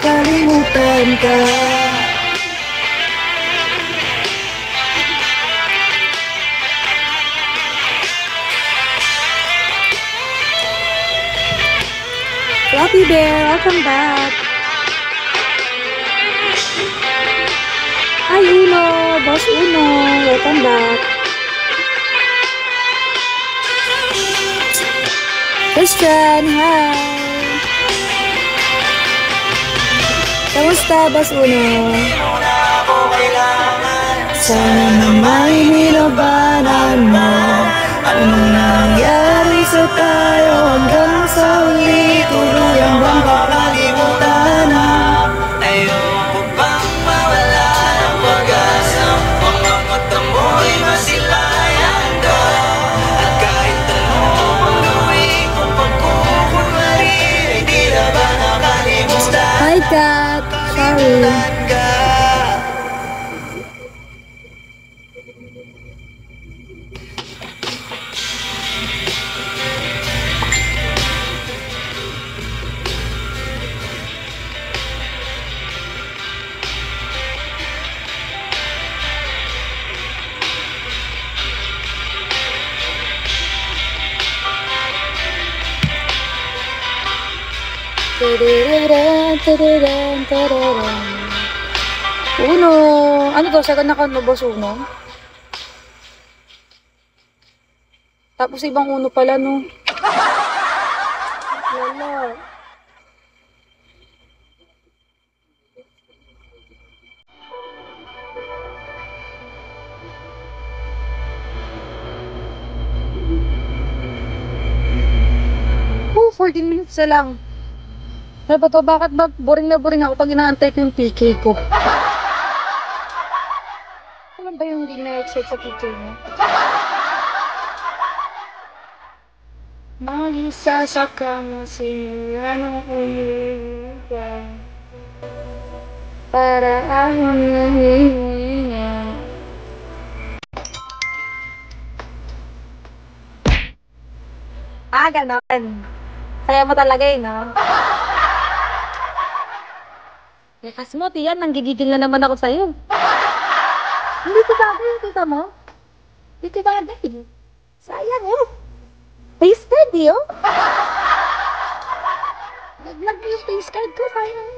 kalimutan ka. Fluffy Bear, welcome back. Hi Uno, Boss Uno, welcome back. Christian, hi. Kamusta, Boss Uno? Sana naman nilabanan mo. Anong nangyari sa tayo hanggang sa huli? Tuluyang bang kakalimutan na? Ayoko bang mawala ng pag-asa? Mga mata mo'y masilayan ka. At kahit anong magawin kung pagkukunwari, ay di na ba nakalimutan? Hi Kat, sorry. Uno, ano to? Second account mo, Boss Uno? Tapos ibang Uno pala, no? Lala. Oh, 14 minutes na lang. Ano ba to? Bakit ba boring na boring ako pag inaantay ko yung PK ko? Alam ba yung hindi na-excite sa PK mo? Mag-isa sa kama sila ng ulitan para akong nahihinga. Ah, ganon. Kaya mo talaga eh, no? Lakas mo, Tiyan. Nanggigigil na naman ako sa'yo. Hindi ko bagay, kita mo? Hindi ko bagay. Sayang, oh. Face card, oh. Naglag mo yung face card ko, sayang.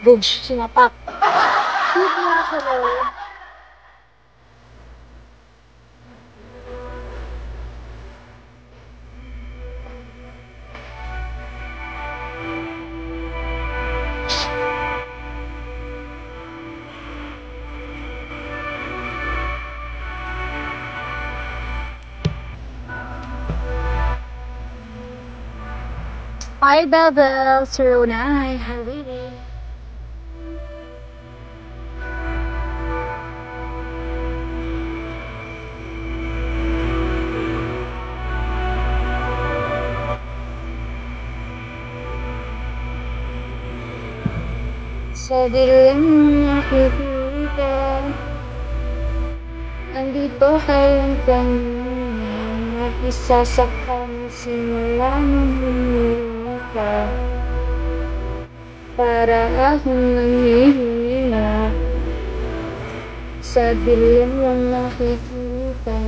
Good, sinapak. Good na ako, oh. Hi, Bebel, Sarunay, Habibi. Sa dilim nakikita, andito kayong kanina, isasakang simula ng ka para akong nanghihina. Sa dilim lang nakikita.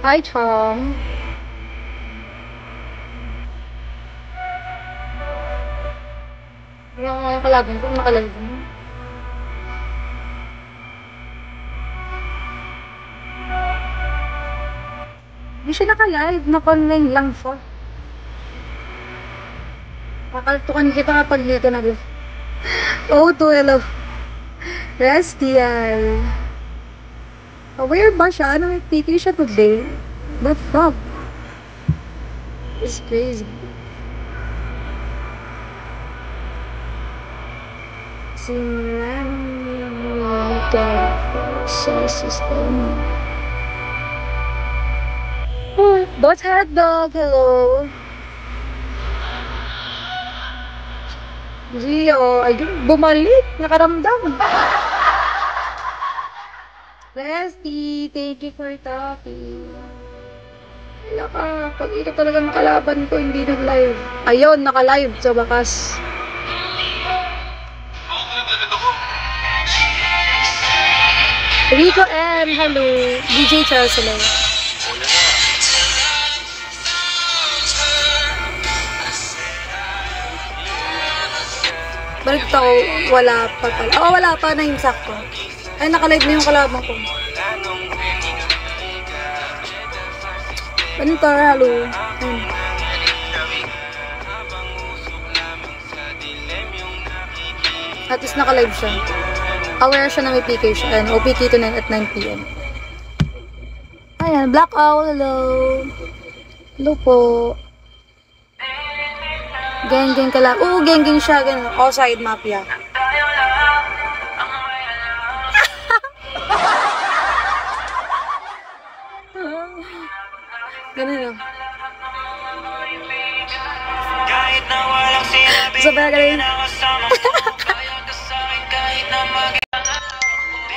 Hi, Chong. Yung mga kalaban ko, nakalive mo. Hindi siya nakalive, naka-online lang siya. Makaltukan kita kapag dito na din. Oh, 12. Restial. Aware ba siya? Ano, nag-PK siya today? The fuck? It's crazy. Simula ng Sa system. Boss hotdog, hello. Gio, ay bumalik, nakaramdam. Resty, thank you for talking. Wala ka, pag ito talaga nakalaban ko, hindi nag-live. Ayun, naka-live sa bakas. Rico M, hello. DJ Charles, hello. Balik ako, wala pa pala. Oo, wala pa na yung sakto. Ay, nakalive na yung kalaban ko. Ano to, hello. At least nakalive siya. Aware siya na may PK siya. OPK to 9 at 9 PM. Ayan, Black Owl, hello. Hello po. Geng-geng ka lang. Oo, geng-geng siya. Ganun. Outside mafia. Ganun lang. Sabi ka rin.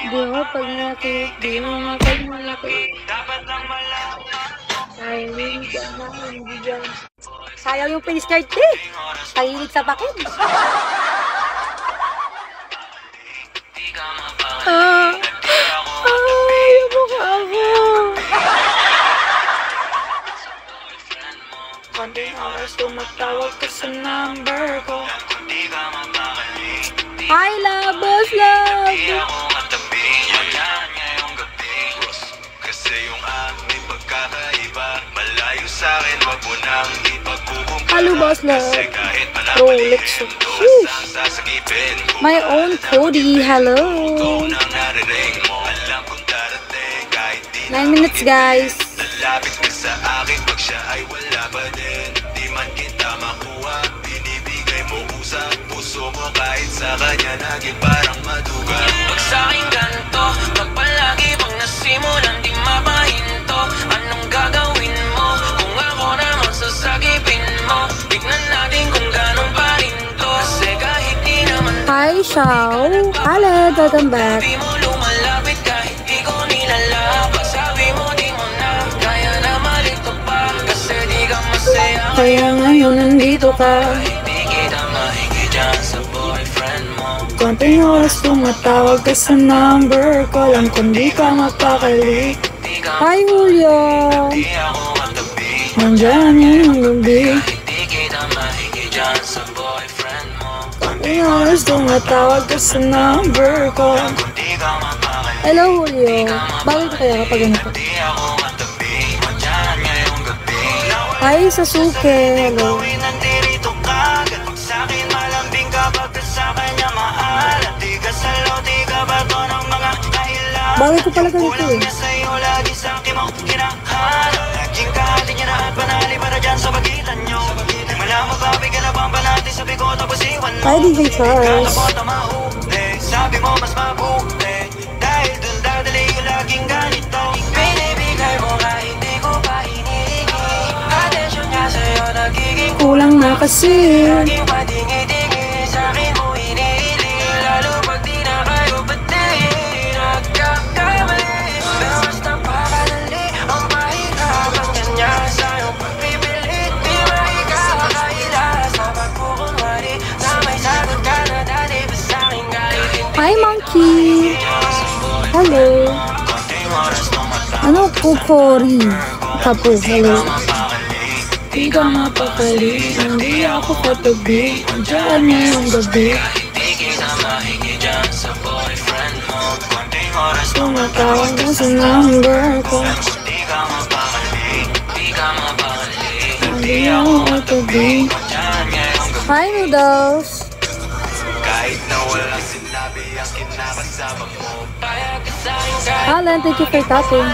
Di mo pag nakit, di mo pag malaki. Sayang yung face card eh. Kahilig sa bakit. Yung mukha ko. Konting oras tumatawag ka sa number ko. Hi, love, boss, love. Hello, boss, love. Rolex. My own Cody, hello. 9 minutes, guys. Lapit ka sa akin pag siya ay wala pa din. Di man kita makuha, binibigay mo usap puso mo kahit sa kanya naging parang maduga. Pag sa'king ganito, magpalagi pag nasimulan di mapahinto. Anong gagawin mo kung ako naman sasagipin mo? Tignan natin kung ganun pa rin to. Kasi kahit di naman. Hi, Shao. Hello, welcome back. Sabi mo lumalapit kahit di ko nilalabas. Sabi mo di mo na kaya na malito pa. Kasi di ka masaya. Kaya ngayon nandito ka. Hindi kita mahigit dyan sa boyfriend mo. Konting oras tumatawag ka sa number ko lang kung di ka mapakali. Hi, Julio. Nandyan yung gabi. Hindi kita mahigit dyan sa boyfriend mo. Konting oras tumatawag ka sa number ko. Hello, Julio. Bakit kaya kapag ganito? Hi, Sasuke. Hello. Bakit ko pala ganito eh? Hi, DJ Charles. Sabi mo mas mabuti dahil dun dadali yung laging ganito. Binibigay mo ka hindi ko pa hinihingi. Atensyon nga sa'yo nagiging kulang na kasi. Laging patingi-tingi sa'kin mo hinihiling. Lalo pag di na kayo pati nagkakamali. Pero basta pakadali ang mahirapan kanya sa'yo pagpipilit. Di maikakaila sa pagkukunwari na may sagot ka na dati ba sa'king galit. Hi, Monkey! Hello! Ano kukori? Kapo, hello. Di ka mapakali, hindi ako katabi. Diyan ngayong gabi. Tumatawag ka sa number ko. Hindi ako katabi. Hi, Noodles! Kahit na walang sinabi ang kinakasama mo. Alan, thank you for tapping.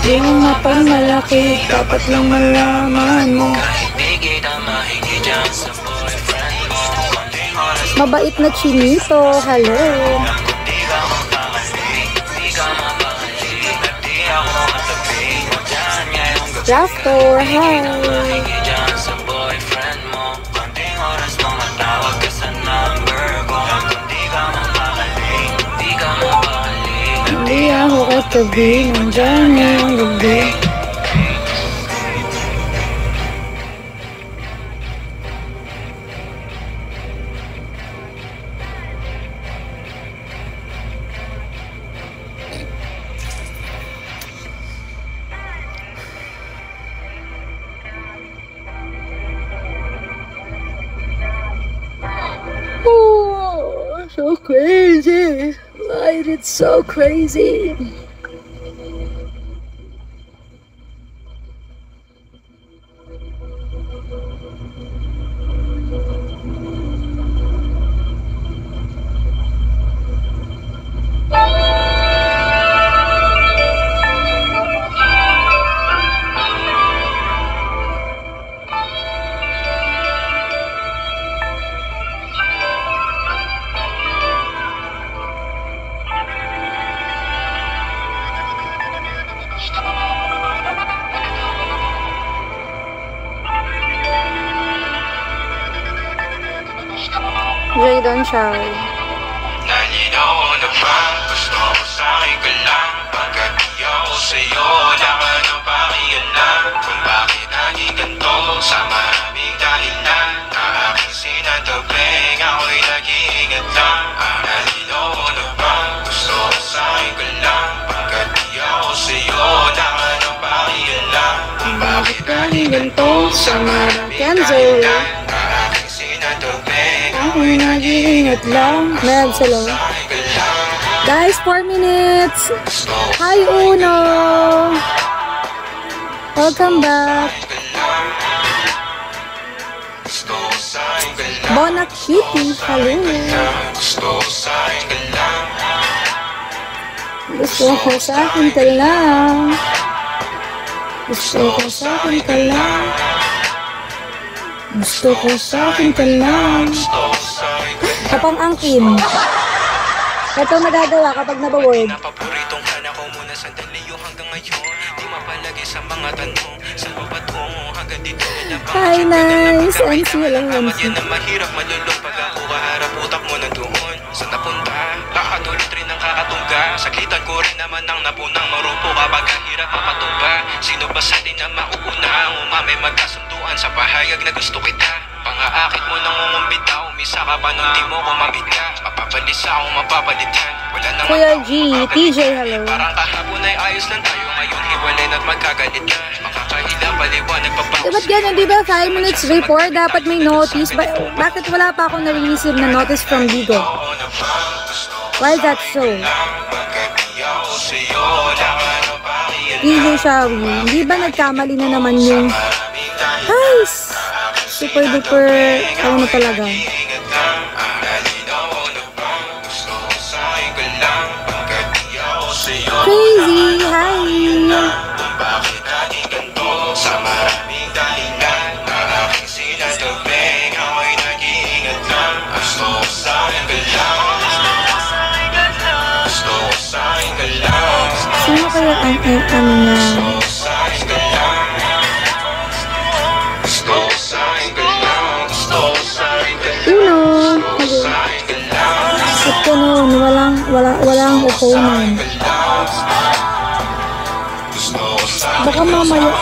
Di mo mapagmalaki, dapat lang malaman mo. Mabait na chinito, hello. Raptor, hi! Sa boyfriend mo, konting oras mo matawag ka sa number ko. Kung di ka mapakali, di ka mapakali. Hindi ako katabi, nandiyan ngayong gabi. Oh, so crazy. Light, it's so crazy. Jayden Shari. Nalinaw na ba? Gusto ko sa'kin ka lang. Pagkat di ako sa'yo, wala ka nang pakialam. Kung bakit naging ganito, sa maraming dahilan. Na aking sinatagpeng, ako'y nag-iingat lang. Nalinaw na ba? Gusto ko sa'kin ka lang. Pagkat di ako sa'yo, wala ka nang pakialam. Kung bakit naging ganito, sa maraming dahilan. Na aking sinatagpeng, Ako'y nag-iingat lang. Mebs, hello. Guys, 4 minutes. Hi, Uno. Welcome back. Bona Kitty, hello. Gusto ko sa akin ka lang. Gusto ko sa akin ka lang. Gusto ko sa akin ka lang. Kapang angkin. Ito magagawa kapag nabaword. Napaboritong ka na ko muna sandali yung hanggang ngayon. Di mapalagi sa mga tanong. Sa patungo hanggang dito na ba? Hi, nice. MC lang, MC. Yan na mahirap malulong pag ako kaharap utak mo na doon. Sa napunta, kakatulit rin ang kakatungga. Sakitan ko rin naman ang napunang marupo kapag hirap mapatumba. Sino ba sa atin na mauuna? Umami magkasunduan sa pahayag na gusto kita. Pangaakit mo nang umumbita, umisa ka pa nung di mo kumapit ka. Mapapalis ako, mapapalitan. Wala nang Kuya G, TJ, hello. Parang kahapon ay ayos lang tayo. Ngayon hiwalay na't magkagalit na. Makakahila, paliwanag pa ba? Ba't ganun, di ba? 5 minutes before, dapat may notice. Bakit wala pa akong nare-receive na notice from Bigo? Why is that so? DJ Shawi, hindi ba nagkamali na naman yung guys? Super duper, ano na talaga? Crazy, hi! Sino kaya ang ano na? Uno! At ganun, walang opponent. Baka mamaya,